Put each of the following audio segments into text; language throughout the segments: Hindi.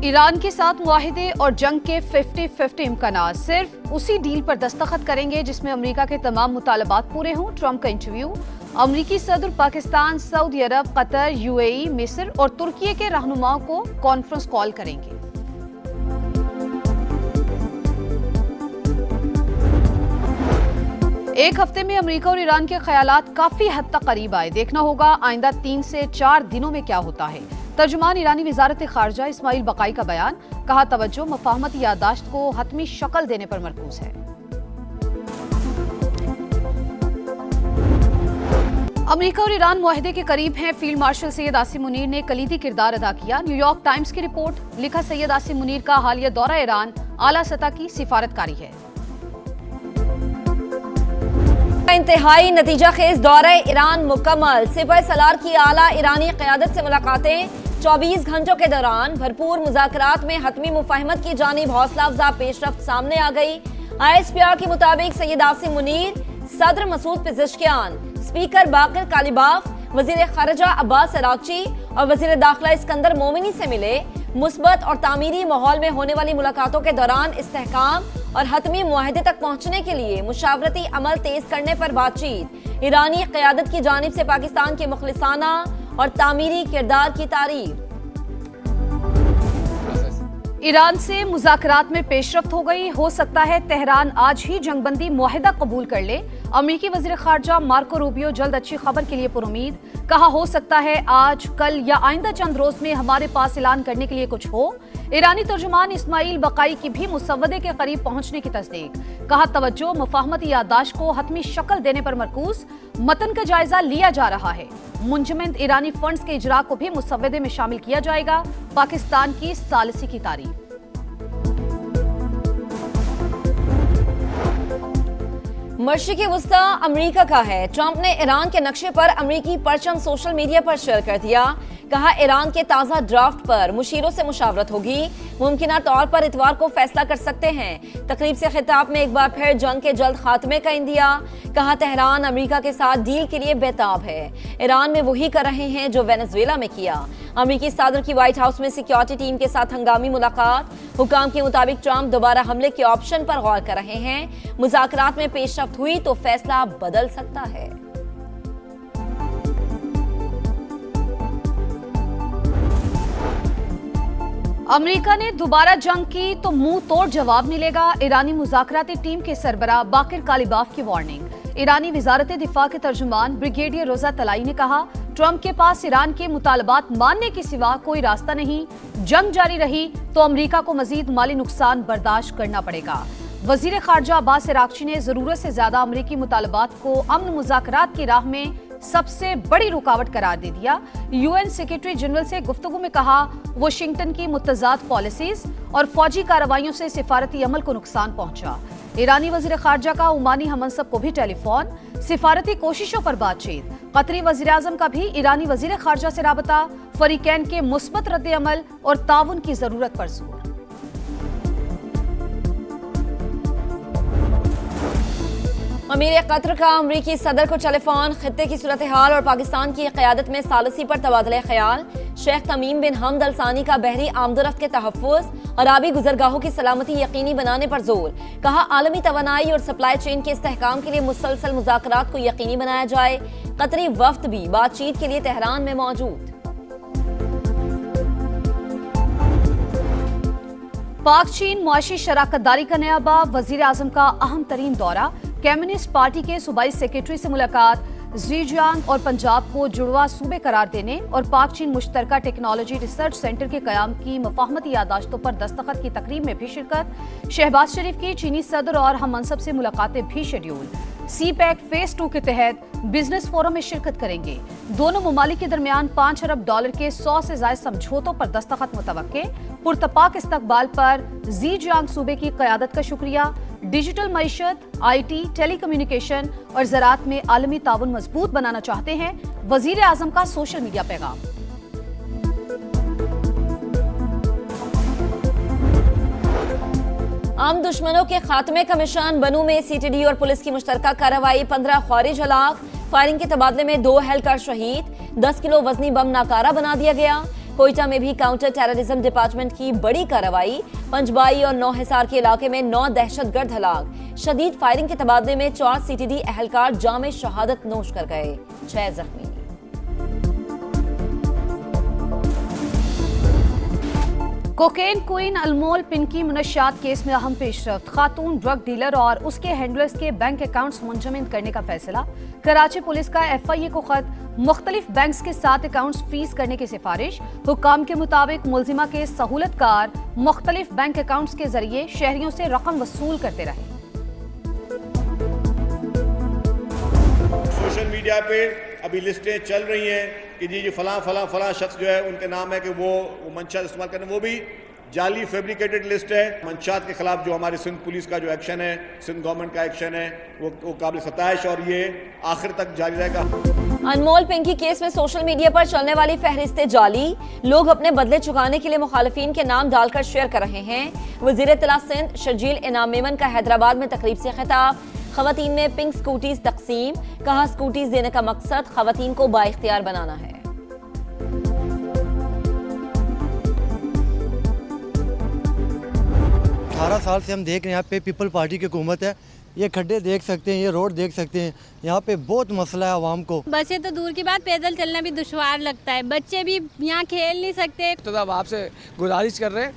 ईरान के साथ मुआहिदे और जंग के 50-50 इम्कानात। सिर्फ उसी डील पर दस्तखत करेंगे जिसमें अमेरिका के तमाम मुतालबात पूरे हों। ट्रंप का इंटरव्यू। अमेरिकी सदर पाकिस्तान, सऊदी अरब, कतर, यूएई, मिस्र और तुर्की के रहनुमाओं को कॉन्फ्रेंस कॉल करेंगे। एक हफ्ते में अमेरिका और ईरान के ख्यालात काफी हद तक करीब आए। देखना होगा आइंदा 3 से 4 दिनों में क्या होता है। तर्जुमान ईरानी वजारत खारजा इस्माइल बकाई का बयान। कहा, तवज्जो मफाहमती याददाश्त को हतमी शक्ल देने पर मरकूज है। अमेरिका और ईरान मुआहिदे के करीब हैं। फील्ड मार्शल सैयद आसिम मुनीर ने कलीदी किरदार अदा किया। न्यूयॉर्क टाइम्स की रिपोर्ट। लिखा, सैयद आसिम मुनीर का हालिया दौरा ईरान आला सतह की सिफारतकारी है। इंतहाई नतीजा खेज दौरा ईरान मुकम्मल। सिपह सलार की आला ईरानी क़यादत से मुलाकातें। 24 घंटों के दौरान भरपूर मुज़ाकरात में हतमी मुफाहमत की जानिब हौसला अफजा पेशरफ्त सामने आ गई। ISPR के मुताबिक सैयद आसिम मुनीर, सदर मसूद पेज़ेश्कियान, स्पीकर बाकिर कालिबाफ, वज़ीर ख़ारजा अब्बास अरागची और वज़ीर दाखिला इस्कंदर मोमिनी से मिले। मुस्बत और तामीरी माहौल में होने वाली मुलाकातों के दौरान इस्तेहकाम और हतमी मुआहदे तक पहुंचने के लिए मुशावरती अमल तेज करने पर बातचीत। ईरानी क़यादत की जानिब से पाकिस्तान के मुखलिसाना और तामीरी किरदार की तारीफ। ईरान से मुज़ाकरात में पेशरफ्त हो गई। हो सकता है तेहरान आज ही जंगबंदी मुआहिदा कबूल कर ले। अमेरिकी वज़ीर ख़ारजा मार्को रूबियो जल्द अच्छी खबर के लिए पुरुमीद। कहा, हो सकता है आज, कल या आइंदा चंद रोज में हमारे पास ऐलान करने के लिए कुछ हो। ईरानी तर्जुमान इस्माइल बकाई की भी मुसव्वदे के करीब पहुंचने की तस्दीक। कहा, तवज्जो मुफाहमती याददाश्त को हतमी शक्ल देने पर मरकूज। मतन का जायजा लिया जा रहा है। मुंजमद ईरानी फंड्स के इजरा को भी मुसव्वदे में शामिल किया जाएगा। पाकिस्तान की सालिसी की तारीफ। मशरिक़ी वुस्ता अमेरिका का है। ट्रंप ने ईरान के नक्शे पर अमेरिकी परचम सोशल मीडिया पर शेयर कर दिया। कहा, ईरान के ताज़ा ड्राफ्ट पर मुशीरों से मुशावरत होगी। मुमकिन तौर पर इतवार को फैसला कर सकते हैं। तकरीब से खिताब में एक बार फिर जंग के जल्द खात्मे का इंदिया। कहा, तेहरान अमेरिका के साथ डील के लिए बेताब है। ईरान में वही कर रहे हैं जो वेनेजुएला में किया। अमेरिकी सदर की व्हाइट हाउस में सिक्योरिटी टीम के साथ हंगामी मुलाकात। हुकाम के मुताबिक ट्रंप दोबारा हमले के ऑप्शन पर गौर कर रहे हैं। मुज़ाकरात में पेशरफ्त हुई तो फैसला बदल सकता है। अमेरिका ने दोबारा जंग की तो मुंह तोड़ जवाब मिलेगा। ईरानी मुज़ाकराती टीम के सरबराह बाकिर कालिबाफ की वार्निंग। ईरानी वजारत दिफा के तर्जुमान ब्रिगेडियर रोजा तलाई ने कहा, ट्रंप के पास ईरान के मुतालबात मानने के सिवा कोई रास्ता नहीं। जंग जारी रही तो अमेरिका को मजीद माली नुकसान बर्दाश्त करना पड़ेगा। वजीर खारजा अब्बास अरागची ने जरूरत से ज्यादा अमेरिकी मुतालबात को अमन मुज़ाकरात की राह में सबसे बड़ी रुकावट करार दे दिया। UN सेक्रेटरी जनरल से गुफ्तगू में कहा, वाशिंगटन की मुतज़ाद पॉलिसीज और फौजी कार्रवाइयों से सिफारती अमल को नुकसान पहुंचा। ईरानी वजीर खारजा का ओमानी हमनसब को भी टेलीफोन। सिफारती कोशिशों पर बातचीत। कतरी वजीर आजम का भी ईरानी वजीर खारजा से राबता। फरीकैन के मुस्बत रद्द अमल और ताउन की जरूरत पर जोर। अमीर कतर का अमरीकी सदर को टेलीफोन। खित्ते की सूरत हाल और पाकिस्तान की क़यादत में सालसी पर तबादला ख्याल। शेख तमीम बिन हमद अल सानी का बहरी आमदोरफ्त के तहफ़्फ़ुज़ और आबी गुजरगाहों की सलामती यकीनी बनाने पर जोर। कहा, आलमी तवानाई और सप्लाई चेन के इस्तेहकाम के लिए मुसलसल मुज़ाकरात को यकीनी बनाया जाए। कतरी वफ्द भी बातचीत के लिए तेहरान में मौजूद। पाक चीन मुआशी शराकतदारी का नया बाब। वजीर आजम का अहम तरीन दौरा। कम्युनिस्ट पार्टी के सूबाई सेक्रेटरी से मुलाकात। ज़ीजियांग और पंजाब को जुड़वा सूबे करार देने और पाक चीन मुश्तरका टेक्नोलॉजी रिसर्च सेंटर के कयाम की मुफाहमती याददाश्तों पर दस्तखत की तकरीब में भी शिरकत। शहबाज शरीफ की चीनी सदर और हम मनसब से मुलाकातें भी शेड्यूल। CPEC फेज 2 के तहत बिजनेस फोरम में शिरकत करेंगे। दोनों ममालिक के दरमियान $5 अरब के 100 से ज्यादा समझौतों पर दस्तखत मुतवक्के। पुरतपाक इस्तकबाल पर ज़ीजियांग सूबे की क़यादत का शुक्रिया। डिजिटल मईशत, IT, टेलीकम्युनिकेशन और ज़राअत में आलमी ताउन मजबूत बनाना चाहते हैं। वजीर आजम का सोशल मीडिया पैगाम। आम दुश्मनों के खात्मे का मिशन। बनू में CTD और पुलिस की मुश्तरका कार्रवाई। 15 ख्वारिज हलाक। फायरिंग के तबादले में 2 एहलकार शहीद। 10 किलो वजनी बम नाकारा बना दिया गया। कोयटा में भी काउंटर टेररिज्म डिपार्टमेंट की बड़ी कार्रवाई। पंजबाई और 9 हिसार के इलाके में 9 दहशतगर्द हलाक। शदीद फायरिंग के तबादले में 4 सीटीडी अहलकार जाम शहादत नोश कर गए, 6 जख्मी। कोकेन क्वीन अनमोल पिंकी मुनशियात केस में अहम पेशरफ्त। खातून ड्रग डीलर और उसके हैंडलर्स के बैंक अकाउंट्स मुंजमद करने का फैसला। कराची पुलिस का FIA को खत, मुख्तलिफ बैंक्स के साथ अकाउंट्स फ्रीज करने की सिफारिश। हुक्काम के मुताबिक मुलजिमा के सहूलतकार मुख्तलिफ बैंक अकाउंट्स के जरिए शहरियों से रकम वसूल करते रहे। सोशल मीडिया पे अभी लिस्टें चल रही हैं कि जी फलां शख्स जो है उनके नाम है कि वो मंशात इस्तेमाल करें, वो भी जाली फैब्रिकेटेड लिस्ट है। मंशात के खिलाफ जो हमारी सिंध पुलिस का जो एक्शन है, सिंध गवर्नमेंट का एक्शन है, वो काबिल सताइश और ये आखिर तक जारी रहेगा। अनमोल पिंकी केस में सोशल मीडिया पर चलने वाली फहरिस्तें जाली, लोग अपने बदले चुकाने के लिए मुखालिफिन के नाम डालकर शेयर कर रहे हैं। वजीर इत्तला सिंध शर्जील इनाम मेमन का हैदराबाद में तकरीब से खिताब। खवातीन में पिंक स्कूटीज तकसीम, कहा स्कूटीज देने का मकसद खवातीन को बाइख्तियार बनाना है। 18 साल से हम देख रहे हैं यहाँ पे पीपल पार्टी की हुकूमत है। ये खड्डे देख सकते हैं, ये रोड देख सकते हैं, यहाँ पे बहुत मसला है आवाम को। बसें तो दूर की बात, पैदल चलना भी दुश्वार लगता है, बच्चे भी यहाँ खेल नहीं सकते। तो अब आपसे गुजारिश कर रहे हैं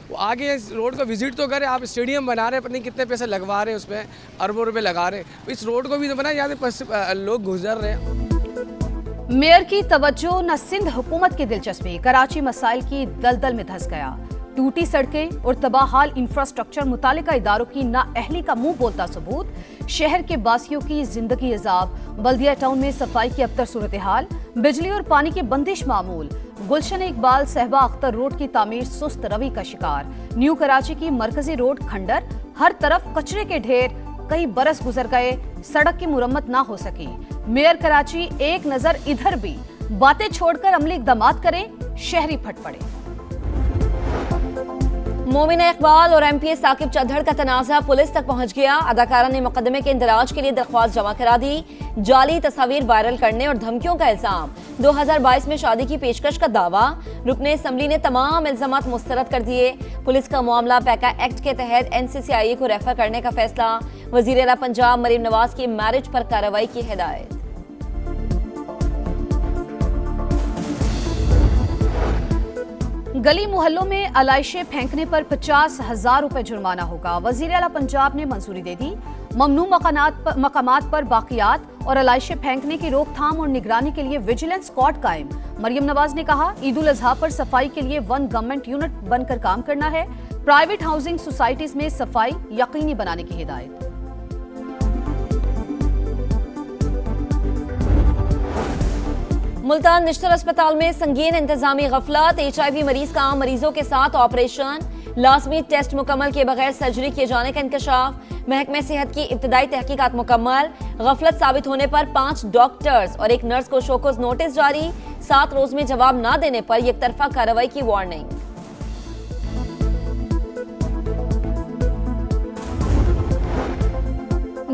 वो आगे इस रोड को विजिट तो करें। आप स्टेडियम बना रहे हैं, पता नहीं कितने पैसे लगवा रहे हैं, उसमें अरबों रुपए लगा रहे हैं, इस रोड को भी तो बनाए, यहाँ से लोग गुजर रहे हैं। मेयर की तवज्जो न सिंध हुकूमत की दिलचस्पी। कराची मसाइल की दलदल में धंस गया। टूटी सड़कें और तबाहाल इंफ्रास्ट्रक्चर मुतालिका इदारों की नाअहली का मुंह बोलता सबूत। शहर के बासियों की जिंदगी अजाब। बल्दिया टाउन में सफाई की अबतर सूरत हाल। बिजली और पानी की बंदिश मामूल। गुलशन इकबाल सहबा अख्तर रोड की तामीर सुस्त रवि का शिकार। न्यू कराची की मरकजी रोड खंडर, हर तरफ कचरे के ढेर। कई बरस गुजर गए, सड़क की मुरम्मत ना हो सकी। मेयर कराची एक नजर इधर भी, बातें छोड़कर अमली इक़दामात करें, शहरी फट पड़े। मोमिना इकबाल और MPA साकिब चौधरी का तनाज़ा पुलिस तक पहुंच गया। अदाकारा ने मुकदमे के इंदराज के लिए दरख्वास्त जमा करा दी। जाली तस्वीर वायरल करने और धमकियों का इल्जाम। 2022 में शादी की पेशकश का दावा। रुकने असम्बली ने तमाम इल्जामात मुस्तरद कर दिए। पुलिस का मामला पैका एक्ट के तहत NCCIA को रेफर करने का फैसला। वजीर आला पंजाब मरीम नवाज की मैरिज पर कार्रवाई की हिदायत। गली मोहल्लों में अलाइशें फेंकने पर 50,000 रुपए जुर्माना होगा। वजीर आला पंजाब ने मंजूरी दे दी। ममनू मकामात पर बाकियात और अलाइशें फेंकने की रोकथाम और निगरानी के लिए विजिलेंस स्क्वाड कायम। मरियम नवाज ने कहा, ईद उल अजहा पर सफाई के लिए 1 गवर्नमेंट यूनिट बनकर काम करना है। प्राइवेट हाउसिंग सोसाइटीज में सफाई यकीनी बनाने की हिदायत। मुल्तान निश्तर अस्पताल में संगीन इंतजामी गफलत। HIV मरीज का आम मरीजों के साथ ऑपरेशन। लाजमी टेस्ट मुकम्मल किए बगैर सर्जरी किए जाने का इंकशाफ। महकमे सेहत की इब्तदाई तहकीकात मुकम्मल। गफलत साबित होने पर 5 डॉक्टर्स और 1 नर्स को शोकोज नोटिस जारी। 7 रोज में जवाब न देने पर एकतरफा कार्रवाई की वार्निंग।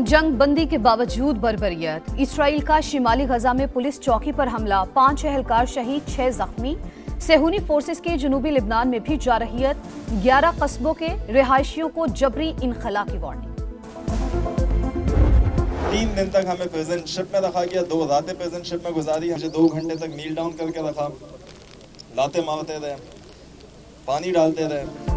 जंग बंदी के बावजूद बर्बरियत। इसराइल का शिमाली गजा में पुलिस चौकी पर हमला। 5 एहलकार शहीद, 6 जख्मी। सेहूनी फोर्सेस के जनूबी लिबनान में भी जारहियत। 11 कस्बों के रिहायशियों को जबरी इनखला की वार्निंग। 3 दिन तक हमें प्रिजन शिप में रखा गया, 2 रातें प्रिजन शिप में गुजारी। मुझे 2 घंटे तक नील डाउन करके रखा, लाते मारते रहे, पानी डालते रहे।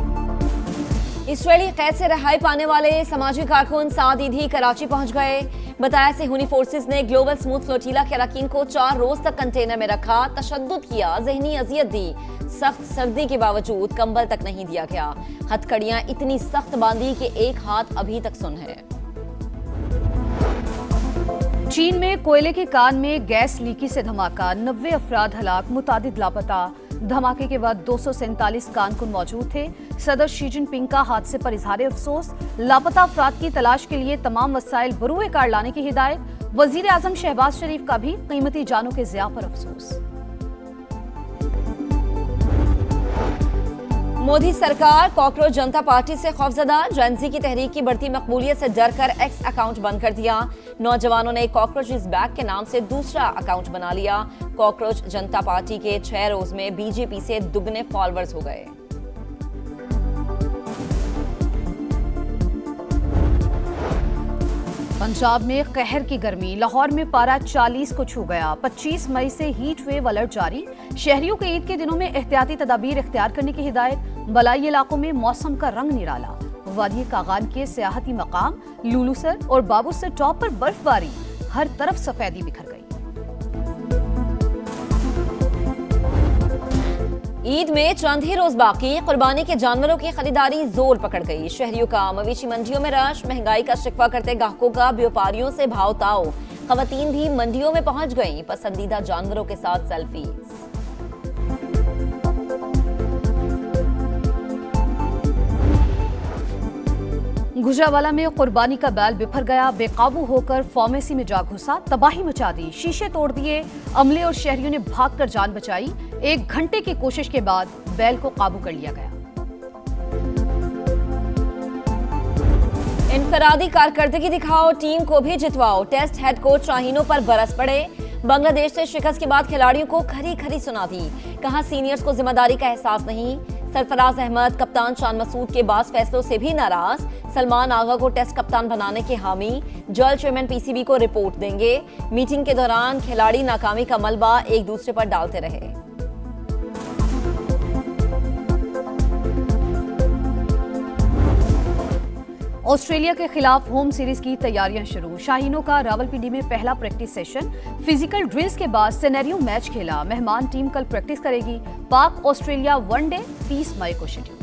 इसराइली कैद से रिहाई पाने वाले समाजी कारकुन साद ईदी कराची पहुंच गए। बताया सेहूनी फोर्सेस ने ग्लोबल स्मूथ फ्लोटीला के अरकान को 4 रोज तक कंटेनर में रखा, तशद्दुद किया, जहनी अजियत दी। सख्त सर्दी के बावजूद कंबल तक नहीं दिया गया। हथकड़ियां इतनी सख्त बांधी कि एक हाथ अभी तक सुन है। चीन में कोयले की कान में गैस लीकी से धमाका। 90 अफराद हलाक, मुतादिद लापता। धमाके के बाद 247 कारकुन मौजूद थे। सदर शी जिनपिंग का हादसे पर इजहार अफसोस। लापता अफराद की तलाश के लिए तमाम वसाइल बरूए कार लाने की हिदायत। वजीर आजम शहबाज शरीफ का भी कीमती जानों के ज़िया पर अफसोस। मोदी सरकार कॉकरोच जनता पार्टी से खौफजदा। जेनजी की तहरीक की बढ़ती मकबूलियत से डर कर एक्स अकाउंट बंद कर दिया। नौजवानों ने कॉकरोच इज बैक के नाम से दूसरा अकाउंट बना लिया। कॉकरोच जनता पार्टी के 6 रोज में बीजेपी से दुगने फॉलोअर्स हो गए। पंजाब में कहर की गर्मी, लाहौर में पारा 40 को छू गया। 25 मई से हीट वेव अलर्ट जारी। शहरियों को ईद के दिनों में एहतियाती तदाबीर इख्तियार करने की हिदायत। बलाई इलाकों में मौसम का रंग निराला। वादी कागान के सियाहती मकाम लुलुसर और बाबूसर टॉप पर बर्फबारी, हर तरफ सफेदी बिखर गई। ईद में चंद ही रोज बाकी, कुर्बानी के जानवरों की खरीदारी जोर पकड़ गई। शहरियों का मवेशी मंडियों में रश, महंगाई का शिकवा करते ग्राहकों का व्यापारियों से भाव ताव। खवातीन भी मंडियों में पहुंच गईं, पसंदीदा जानवरों के साथ सेल्फी। गुजरावाला में कुर्बानी का बैल बिफर गया, बेकाबू होकर फार्मेसी में जा घुसा, तबाही मचा दी, शीशे तोड़ दिए। अमले और शहरियों ने भागकर जान बचाई। 1 घंटे की कोशिश के बाद बैल को काबू कर लिया गया। इनफरादी कारकर्दगी दिखाओ, टीम को भी जितवाओ। टेस्ट हेड कोच शाहीनों पर बरस पड़े। बांग्लादेश से शिकस्त के बाद खिलाड़ियों को खरी खरी सुना दी। कहा सीनियर्स को जिम्मेदारी का एहसास नहीं। सरफराज अहमद कप्तान शान मसूद के बास फैसलों से भी नाराज। सलमान आगा को टेस्ट कप्तान बनाने के हामी। जल चेयरमैन पीसीबी को रिपोर्ट देंगे। मीटिंग के दौरान खिलाड़ी नाकामी का मलबा एक दूसरे पर डालते रहे। ऑस्ट्रेलिया के खिलाफ होम सीरीज की तैयारियां शुरू। शाहीनों का रावलपिंडी में पहला प्रैक्टिस सेशन। फिजिकल ड्रिल्स के बाद सिनेरियो मैच खेला। मेहमान टीम कल प्रैक्टिस करेगी। पाक ऑस्ट्रेलिया वनडे 30 मई को शेड्यूल।